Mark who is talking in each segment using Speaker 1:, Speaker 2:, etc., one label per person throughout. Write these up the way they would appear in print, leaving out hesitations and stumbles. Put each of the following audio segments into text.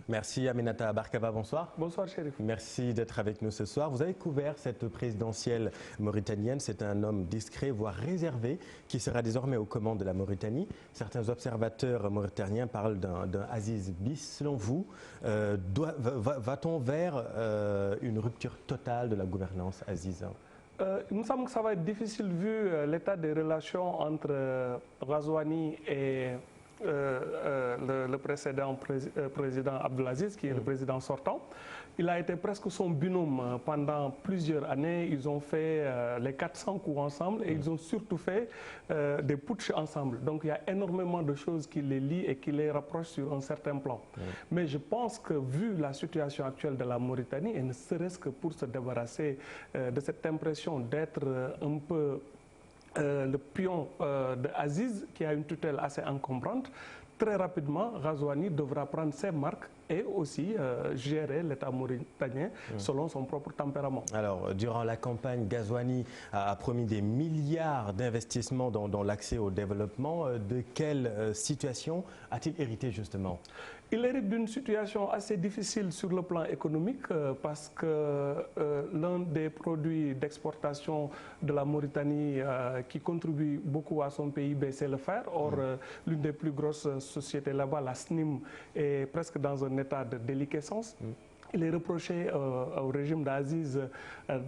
Speaker 1: Merci Aminata Barkava, bonsoir.
Speaker 2: Bonsoir Chérif.
Speaker 1: Merci d'être avec nous ce soir. Vous avez couvert cette présidentielle mauritanienne. C'est un homme discret, voire réservé, qui sera désormais aux commandes de la Mauritanie. Certains observateurs mauritaniens parlent d'un Aziz bis. Selon vous, va-t-on vers une rupture totale de la gouvernance Aziz?
Speaker 2: Il me semble que ça va être difficile vu l'état des relations entre Ghazouani et le précédent président Abdelaziz, qui est le président sortant. Il a été presque son binôme pendant plusieurs années. Ils ont fait les 400 coups ensemble et ils ont surtout fait des putschs ensemble. Donc il y a énormément de choses qui les lient et qui les rapprochent sur un certain plan. Mais je pense que vu la situation actuelle de la Mauritanie, et ne serait-ce que pour se débarrasser de cette impression d'être un peu le pion de Aziz, qui a une tutelle assez encombrante, très rapidement, Ghazouani devra prendre ses marques et aussi gérer l'État mauritanien selon son propre tempérament.
Speaker 1: Alors, durant la campagne, Ghazouani a promis des milliards d'investissements dans l'accès au développement. De quelle situation a-t-il hérité justement?
Speaker 2: Il hérite d'une situation assez difficile sur le plan économique parce que l'un des produits d'exportation de la Mauritanie qui contribue beaucoup à son PIB, c'est le fer. Or, l'une des plus grosses sociétés là-bas, la SNIM, est presque dans un état de déliquescence. Il est reproché au régime d'Aziz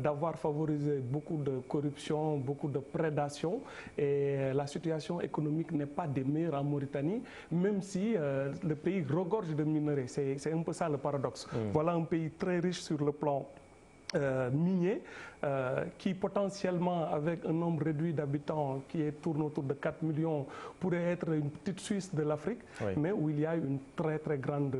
Speaker 2: d'avoir favorisé beaucoup de corruption, beaucoup de prédation, et la situation économique n'est pas des meilleures en Mauritanie, même si le pays regorge de minerais. C'est un peu ça le paradoxe. Voilà un pays très riche sur le plan minier, qui potentiellement, avec un nombre réduit d'habitants qui tourne autour de 4 millions, pourrait être une petite Suisse de l'Afrique, mais où il y a une très très grande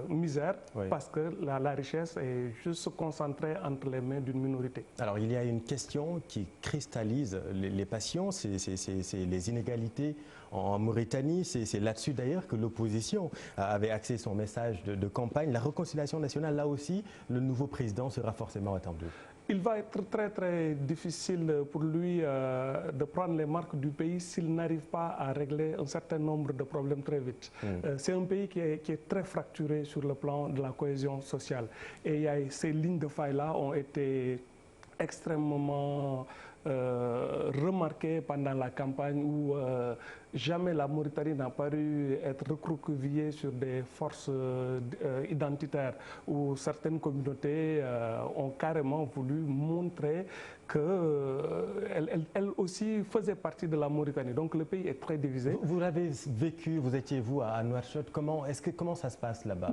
Speaker 2: misère, parce que la richesse est juste concentrée entre les mains d'une minorité.
Speaker 1: Alors il y a une question qui cristallise les passions, c'est les inégalités en Mauritanie. C'est là-dessus d'ailleurs que l'opposition avait axé son message de campagne. La réconciliation nationale, là aussi, le nouveau président sera forcément attendu.
Speaker 2: Il va être très très difficile pour lui de prendre les marques du pays s'il n'arrive pas à régler un certain nombre de problèmes très vite. C'est un pays qui est très fracturé sur le plan de la cohésion sociale. Et ces lignes de faille-là ont été extrêmement remarquées pendant la campagne où jamais la Mauritanie n'a paru être recroquevillée sur des forces identitaires, où certaines communautés ont carrément voulu montrer qu'elles aussi faisaient partie de la Mauritanie. Donc le pays est très divisé.
Speaker 1: Vous l'avez vécu, vous étiez vous à Nouakchott, comment ça se passe là-bas?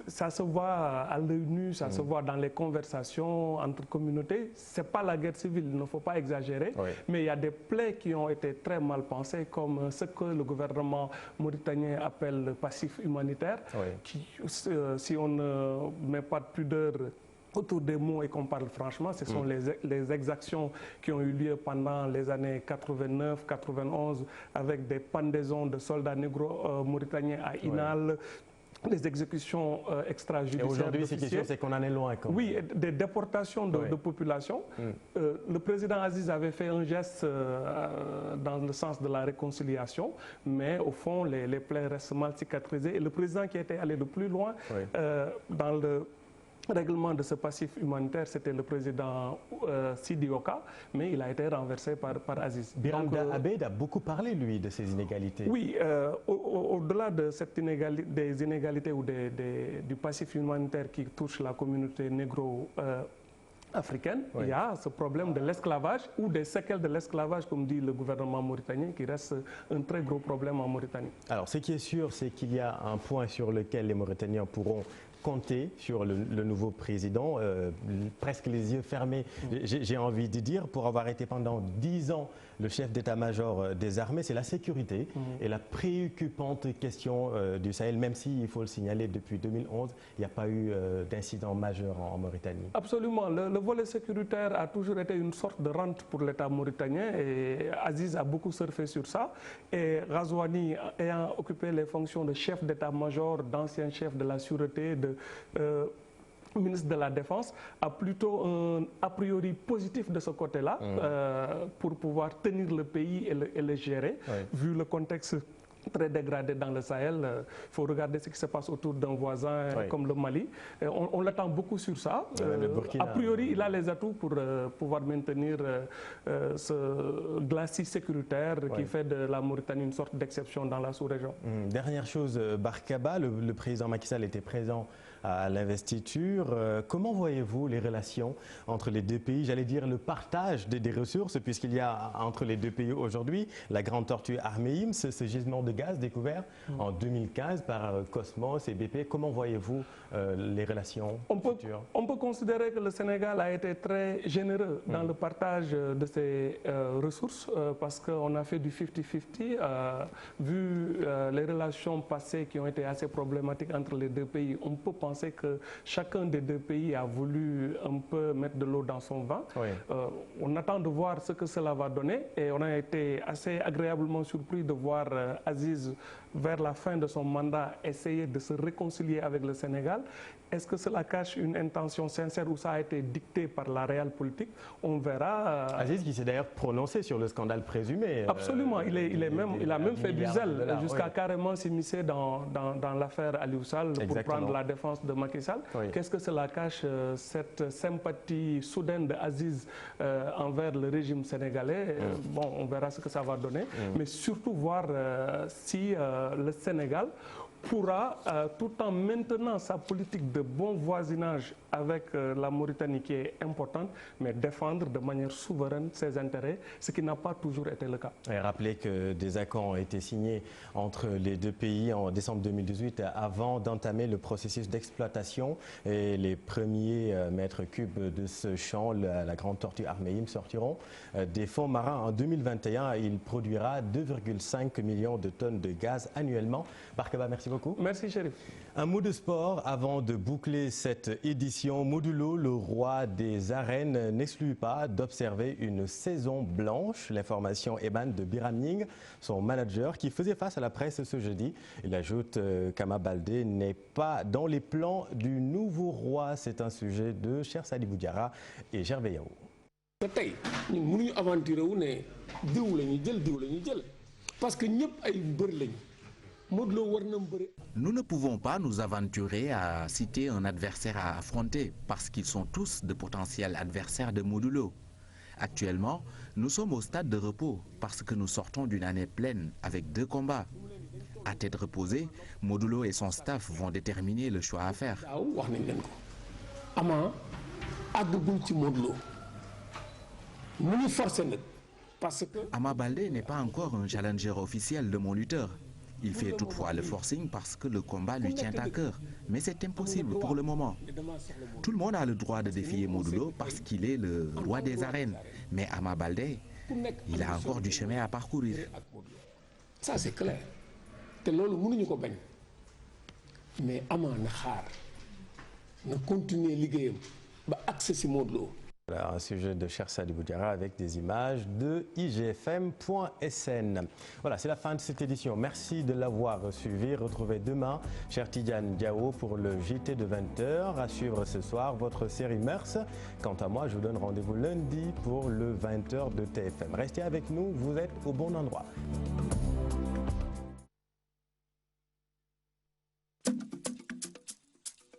Speaker 2: Ça se voit à l'œil nu, ça se voit dans les conversations entre communautés. Ce n'est pas la guerre civile, il ne faut pas exagérer, mais il y a des plaies qui ont été très mal pensées, comme ce que le gouvernement mauritanien appelle le passif humanitaire, qui, si on ne met pas de pudeur autour des mots et qu'on parle franchement, ce sont les exactions qui ont eu lieu pendant les années 89-91 avec des pendaisons de soldats négro-mauritaniens à Inal, les exécutions extrajudiciaires.
Speaker 1: Et aujourd'hui, cette question, c'est qu'on en est loin.
Speaker 2: Oui, des déportations de population. Le président Aziz avait fait un geste dans le sens de la réconciliation, mais au fond, les plaies restent mal cicatrisées. Et le président qui était allé le plus loin dans le règlement de ce passif humanitaire, c'était le président Sidi Oka, mais il a été renversé par Aziz.
Speaker 1: Birame Abed a beaucoup parlé, lui, de ces inégalités.
Speaker 2: Oui, au-delà de des inégalités ou du passif humanitaire qui touche la communauté négro-africaine, il y a ce problème de l'esclavage ou des séquelles de l'esclavage, comme dit le gouvernement mauritanien, qui reste un très gros problème en Mauritanie.
Speaker 1: Alors, ce qui est sûr, c'est qu'il y a un point sur lequel les Mauritaniens pourront compter sur le nouveau président, presque les yeux fermés, j'ai envie de dire, pour avoir été pendant 10 ans le chef d'état-major des armées, c'est la sécurité et la préoccupante question du Sahel, même si, il faut le signaler, depuis 2011, il n'y a pas eu d'incident majeur en Mauritanie.
Speaker 2: Absolument. Le volet sécuritaire a toujours été une sorte de rente pour l'État mauritanien et Aziz a beaucoup surfé sur ça. Et Ghazouani, ayant occupé les fonctions de chef d'état-major, d'ancien chef de la sûreté, ministre de la Défense, a plutôt un a priori positif de ce côté-là pour pouvoir tenir le pays et le gérer, vu le contexte très dégradé dans le Sahel. Il faut regarder ce qui se passe autour d'un voisin comme le Mali. On l'attend beaucoup sur ça. A priori, il a les atouts pour pouvoir maintenir ce glacis sécuritaire qui fait de la Mauritanie une sorte d'exception dans la sous-région.
Speaker 1: Dernière chose, Barkaba, le président Macky Sall était présent à l'investiture. Comment voyez-vous les relations entre les deux pays? J'allais dire le partage des ressources, puisqu'il y a entre les deux pays aujourd'hui la grande tortue Armeim, ce gisement de gaz découvert en 2015 par Cosmos et BP. Comment voyez-vous les relations futures? On
Speaker 2: peut considérer que le Sénégal a été très généreux dans le partage de ses ressources parce qu'on a fait du 50-50. Vu les relations passées qui ont été assez problématiques entre les deux pays, on peut penser que chacun des deux pays a voulu un peu mettre de l'eau dans son vin. On attend de voir ce que cela va donner et on a été assez agréablement surpris de voir Aziz, vers la fin de son mandat, essayer de se réconcilier avec le Sénégal. Est-ce que cela cache une intention sincère ou ça a été dicté par la réelle politique? On verra.
Speaker 1: Aziz qui s'est d'ailleurs prononcé sur le scandale présumé.
Speaker 2: Absolument, il a même fait du zèle jusqu'à carrément s'immiscer dans l'affaire Aliou Sall pour prendre la défense de Macky Sall. Qu'est-ce que cela cache, cette sympathie soudaine d'Aziz envers le régime sénégalais? Bon, on verra ce que ça va donner, mais surtout voir si le Sénégal pourra, tout en maintenant sa politique de bon voisinage avec la Mauritanie qui est importante, mais défendre de manière souveraine ses intérêts, ce qui n'a pas toujours été le cas.
Speaker 1: Et rappelez que des accords ont été signés entre les deux pays en décembre 2018 avant d'entamer le processus d'exploitation et les premiers mètres cubes de ce champ, la grande tortue Armeim, sortiront des fonds marins en 2021. Il produira 2,5 millions de tonnes de gaz annuellement. Barkaba, merci beaucoup.
Speaker 2: Merci, Chérif.
Speaker 1: Un mot de sport avant de boucler cette édition. Modulo, le roi des arènes, n'exclut pas d'observer une saison blanche. L'information émane de Biram Ning, son manager, qui faisait face à la presse ce jeudi. Il ajoute qu'Ama Baldé n'est pas dans les plans du nouveau roi. C'est un sujet de Cheikh Sadibou Diarra et Gervais Yao.
Speaker 3: Parce que nous ne pouvons pas nous aventurer à citer un adversaire à affronter parce qu'ils sont tous de potentiels adversaires de Modulo. Actuellement, nous sommes au stade de repos parce que nous sortons d'une année pleine avec 2 combats. À tête reposée, Modulo et son staff vont déterminer le choix à faire. Ama Baldé n'est pas encore un challenger officiel de mon lutteur. Il fait toutefois le forcing parce que le combat lui tient à cœur. Mais c'est impossible pour le moment. Tout le monde a le droit de défier Modulo parce qu'il est le roi des arènes. Mais Ama Baldé, il a encore du chemin à parcourir.
Speaker 4: Ça c'est clair. Mais Ama na continuer liggéeyam ba accès ci Modulo.
Speaker 1: Voilà, un sujet de Cheikh Sadibou Diarra avec des images de igfm.sn. Voilà, c'est la fin de cette édition. Merci de l'avoir suivi. Retrouvez demain Cheikh Tidiane Diao pour le JT de 20h. À suivre ce soir votre série Mœurs. Quant à moi, je vous donne rendez-vous lundi pour le 20h de TFM. Restez avec nous, vous êtes au bon endroit.